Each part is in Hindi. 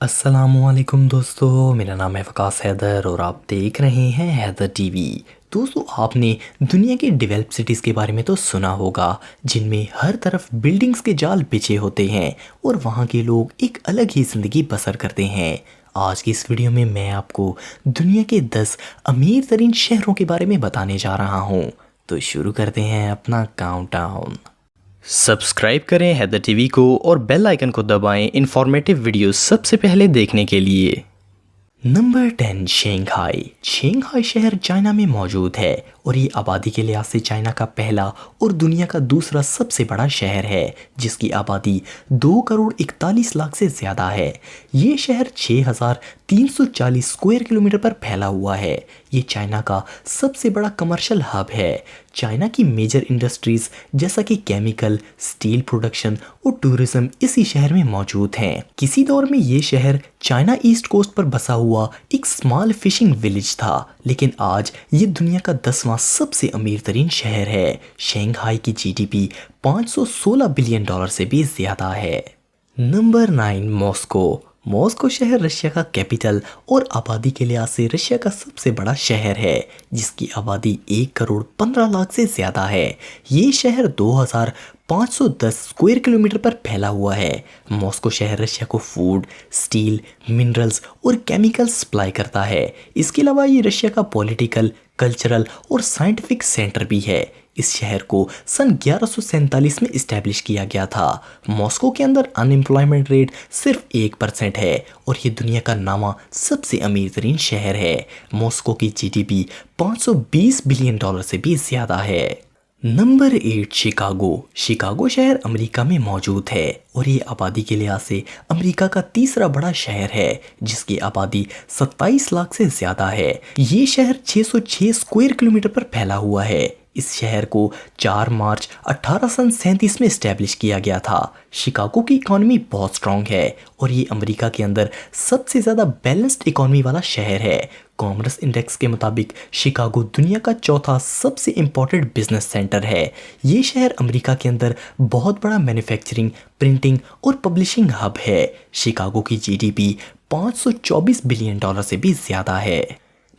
अस्सलामुअलैकुम दोस्तों, मेरा नाम है वकास हैदर और आप देख रहे हैं हैदर टीवी। दोस्तों, आपने दुनिया की डेवलप सिटीज़ के बारे में तो सुना होगा, जिनमें हर तरफ बिल्डिंग्स के जाल बिछे होते हैं और वहाँ के लोग एक अलग ही ज़िंदगी बसर करते हैं। आज की इस वीडियो में मैं आपको दुनिया के 10 अमीर तरीन शहरों के बारे में बताने जा रहा हूँ। तो शुरू करते हैं अपना काउंटडाउन। सब्सक्राइब करें हैदर टीवी को और बेल आइकन को दबाएं इंफॉर्मेटिव वीडियोस सबसे पहले देखने के लिए। Number 10, Shanghai. शंघाई शहर चाइना में मौजूद है और ये आबादी के लिहाज से चाइना का पहला और दुनिया का दूसरा सबसे बड़ा शहर है, जिसकी आबादी 2 करोड़ 41 लाख से ज़्यादा है। ये शहर 6,340 स्क्वायर किलोमीटर पर फैला हुआ है। ये चाइना का सबसे बड़ा कमर्शियल हब है। चाइना की मेजर इंडस्ट्रीज जैसा कि केमिकल, स्टील प्रोडक्शन और टूरिज्म इसी शहर में मौजूद हैं। किसी दौर में ये शहर चाइना ईस्ट कोस्ट पर बसा हुआ एक स्मॉल फिशिंग विलेज था, लेकिन आज ये दुनिया का 10वां सबसे अमीर तरीन शहर है। शंघाई की जीडीपी 516 बिलियन डॉलर से भी ज्यादा है। Number 9, Moscow. मॉस्को शहर रशिया का कैपिटल और आबादी के लिहाज से रशिया का सबसे बड़ा शहर है, जिसकी आबादी 1 करोड़ 15 लाख से ज़्यादा है। ये शहर 2510 स्क्वायर किलोमीटर पर फैला हुआ है। मॉस्को शहर रशिया को फूड, स्टील, मिनरल्स और केमिकल सप्लाई करता है। इसके अलावा ये रशिया का पॉलिटिकल, कल्चरल और साइंटिफिक सेंटर भी है। इस शहर को सन 1147 में इस्टेब्लिश किया गया था। मॉस्को के अंदर अनएम्प्लॉयमेंट रेट सिर्फ 1% है और ये दुनिया का 9वां सबसे अमीर तरीन शहर है। मॉस्को की जीडीपी 520 बिलियन डॉलर से भी ज़्यादा है। Number 8, Chicago. शिकागो शहर अमेरिका में मौजूद है और ये आबादी के लिहाज से अमेरिका का तीसरा बड़ा शहर है, जिसकी आबादी 27 लाख से ज़्यादा है। ये शहर 606 स्क्वायर किलोमीटर पर फैला हुआ है। इस शहर को 4 मार्च 1837 में इस्टेब्लिश किया गया था। शिकागो की इकॉनमी बहुत स्ट्रॉन्ग है और ये अमेरिका के अंदर सबसे ज़्यादा बैलेंस्ड इकॉनमी वाला शहर है। कॉमर्स इंडेक्स के मुताबिक शिकागो दुनिया का चौथा सबसे इम्पोर्टेंट बिजनेस सेंटर है। ये शहर अमेरिका के अंदर बहुत बड़ा मैन्युफैक्चरिंग, प्रिंटिंग और पब्लिशिंग हब है। शिकागो की जीडीपी 524 बिलियन डॉलर से भी ज़्यादा है।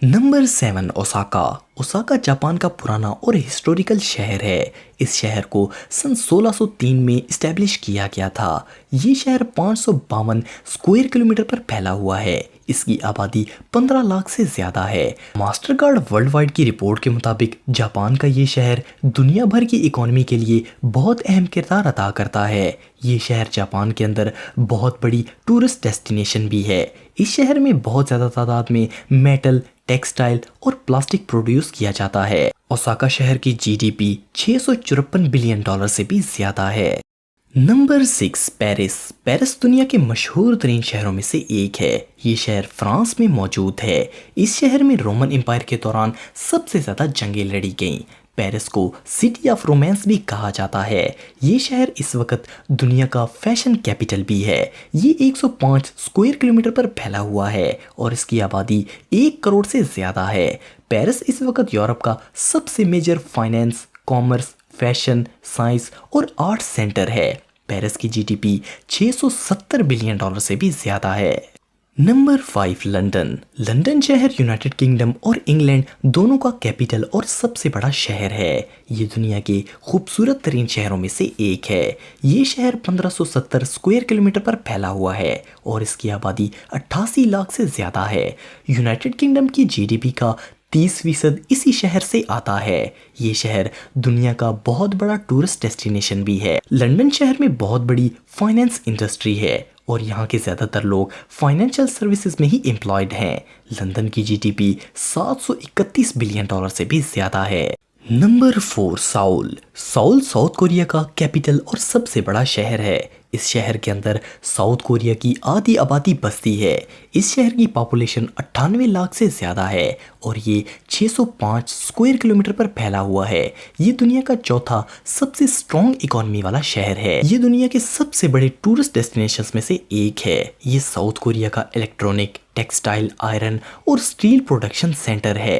Number 7, Osaka. ओसाका जापान का पुराना और हिस्टोरिकल शहर है। इस शहर को सन 1603 में इस्टेब्लिश किया गया था। ये शहर 552 स्क्वायर किलोमीटर पर फैला हुआ है। इसकी आबादी 15 लाख से ज़्यादा है। मास्टरकार्ड वर्ल्ड वाइड की रिपोर्ट के मुताबिक जापान का ये शहर दुनिया भर की इकोनॉमी के लिए बहुत अहम किरदार अदा करता है। ये शहर जापान के अंदर बहुत बड़ी टूरिस्ट डेस्टिनेशन भी है। इस शहर में बहुत ज़्यादा तादाद में मेटल, टेक्सटाइल और प्लास्टिक प्रोड्यूस किया जाता है। ओसाका शहर की जीडीपी 654 बिलियन डॉलर से भी ज़्यादा है। Number 6, Paris. पेरिस दुनिया के मशहूर तरीन शहरों में से एक है। ये शहर फ्रांस में मौजूद है। इस शहर में रोमन एम्पायर के दौरान सबसे ज़्यादा जंगें लड़ी गईं। पेरिस को सिटी ऑफ रोमांस भी कहा जाता है। ये शहर इस वक्त दुनिया का फैशन कैपिटल भी है। ये 105 स्क्वायर किलोमीटर पर फैला हुआ है और इसकी आबादी 1 करोड़ से ज़्यादा है। पेरिस इस वक्त यूरोप का सबसे major finance, commerce, fashion, science और आर्ट सेंटर है। पेरिस की जीडीपी 670 बिलियन डॉलर से भी ज़्यादा है। Number 5, London. लंदन शहर यूनाइटेड किंगडम और इंग्लैंड दोनों का कैपिटल और सबसे बड़ा शहर है। ये दुनिया के खूबसूरत तरीन शहरों में से एक है। ये शहर 1570 स्क्वायर किलोमीटर पर फैला हुआ है और इसकी आबादी 88 लाख से ज़्यादा है। यूनाइटेड किंगडम की जीडीपी का 30% इसी शहर से आता है। ये शहर दुनिया का बहुत बड़ा टूरिस्ट डेस्टिनेशन भी है। लंदन शहर में बहुत बड़ी फाइनेंस इंडस्ट्री है और यहाँ के ज़्यादातर लोग फाइनेंशियल सर्विसेज में ही एम्प्लॉयड हैं। लंदन की जीडीपी 731 बिलियन डॉलर से भी ज़्यादा है। Number 4, Saul. Saul south Korea का कैपिटल और सबसे बड़ा शहर है। इस शहर के अंदर साउथ कोरिया की आधी आबादी बसती है। इस शहर की पॉपुलेशन 98 लाख से ज़्यादा है और ये 605 स्क्वायर किलोमीटर पर फैला हुआ है। ये दुनिया का चौथा सबसे स्ट्रॉन्ग इकोनॉमी वाला शहर है। ये दुनिया के सबसे बड़े टूरिस्ट डेस्टिनेशंस में से एक है। ये साउथ कोरिया का इलेक्ट्रॉनिक, टेक्सटाइल, आयरन और स्टील प्रोडक्शन सेंटर है।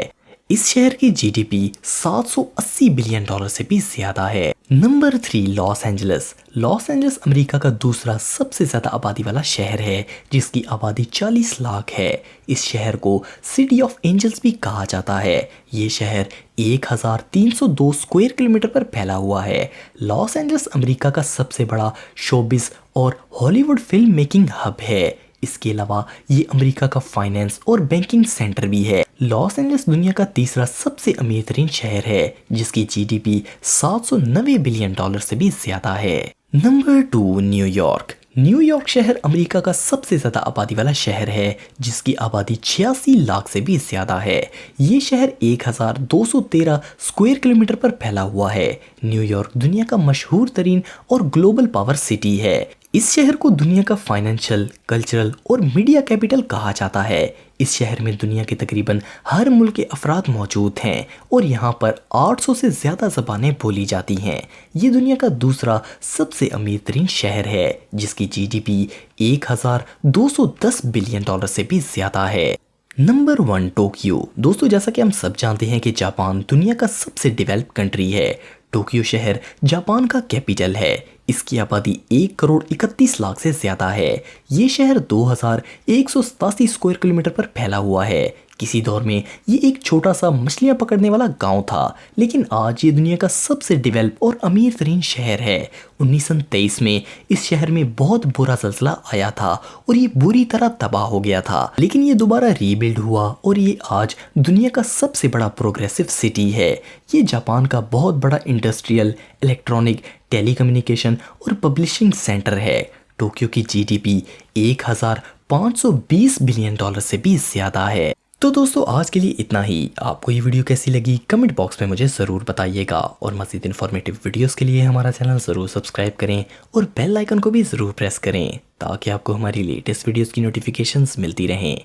इस शहर की जीडीपी 780 बिलियन डॉलर से भी ज्यादा है। Number 3, Los Angeles. Los Angeles America का दूसरा सबसे ज्यादा आबादी वाला शहर है, जिसकी आबादी 40 लाख है। इस शहर को सिटी ऑफ एंजल्स भी कहा जाता है। ये शहर 1302 स्क्वायर किलोमीटर पर फैला हुआ है। लॉस एंजलिस अमेरिका का सबसे बड़ा शोबिस और हॉलीवुड फिल्म मेकिंग हब है। इसके अलावा ये अमेरिका का फाइनेंस और बैंकिंग सेंटर भी है। लॉस एंजलिस दुनिया का तीसरा सबसे अमीर तरीन शहर है, जिसकी जीडीपी 790 बिलियन डॉलर से भी ज्यादा है। Number 2, New York. न्यूयॉर्क शहर अमेरिका का सबसे ज्यादा आबादी वाला शहर है, जिसकी आबादी 86 लाख से भी ज्यादा है। ये शहर 1213 स्क्वायर किलोमीटर पर फैला हुआ है। न्यूयॉर्क दुनिया का मशहूर तरीन और ग्लोबल पावर सिटी है। इस शहर को दुनिया का फाइनेंशियल, कल्चरल और मीडिया कैपिटल कहा जाता है। इस शहर में दुनिया के तकरीबन हर मुल्क के अफराद मौजूद हैं और यहाँ पर 800 से ज़्यादा ज़बानें बोली जाती हैं। ये दुनिया का दूसरा सबसे अमीर तरीन शहर है, जिसकी जीडीपी 1210 बिलियन डॉलर से भी ज़्यादा है। Number 1, Tokyo. दोस्तों, जैसा कि हम सब जानते हैं कि जापान दुनिया का सबसे डेवलप्ड कंट्री है। टोक्यो शहर जापान का कैपिटल है। इसकी आबादी 1 करोड़ 31 लाख से ज़्यादा है। ये शहर 2187 स्क्वायर किलोमीटर पर फैला हुआ है। किसी दौर में ये एक छोटा सा मछलियां पकड़ने वाला गांव था, लेकिन आज ये दुनिया का सबसे डेवलप और अमीर तरीन शहर है। 1923 में इस शहर में बहुत बुरा ज़लज़ला आया था और ये बुरी तरह तबाह हो गया था, लेकिन ये दोबारा रीबिल्ड हुआ और ये आज दुनिया का सबसे बड़ा प्रोग्रेसिव सिटी है। ये जापान का बहुत बड़ा इंडस्ट्रियल, इलेक्ट्रॉनिक, टेलीकम्युनिकेशन और पब्लिशिंग सेंटर है। टोक्यो की जीडीपी 1520 बिलियन डॉलर से भी ज़्यादा है। तो दोस्तों, आज के लिए इतना ही। आपको ये वीडियो कैसी लगी कमेंट बॉक्स में मुझे ज़रूर बताइएगा और मज़ीद इन्फॉर्मेटिव वीडियोस के लिए हमारा चैनल ज़रूर सब्सक्राइब करें और बेल आइकन को भी ज़रूर प्रेस करें, ताकि आपको हमारी लेटेस्ट वीडियोस की नोटिफिकेशंस मिलती रहें।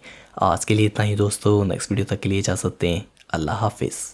आज के लिए इतना ही दोस्तों, नेक्स्ट वीडियो तक के लिए इजाज़त दें। अल्लाह हाफिज़।